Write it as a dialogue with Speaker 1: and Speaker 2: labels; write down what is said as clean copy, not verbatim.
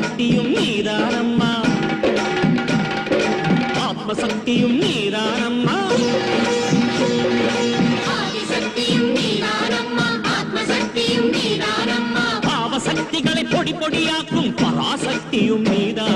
Speaker 1: சக்தியும் நீதானம்மா ஆத்மசக்தியும் நீதானம்மா
Speaker 2: ஆதிசக்தியும் நீதானம்மா ஆத்மசக்தியும் நீதானம்மா
Speaker 1: பாவசக்திகளை பொடி பொடியாக்கும் பராசக்தியும் நீதான்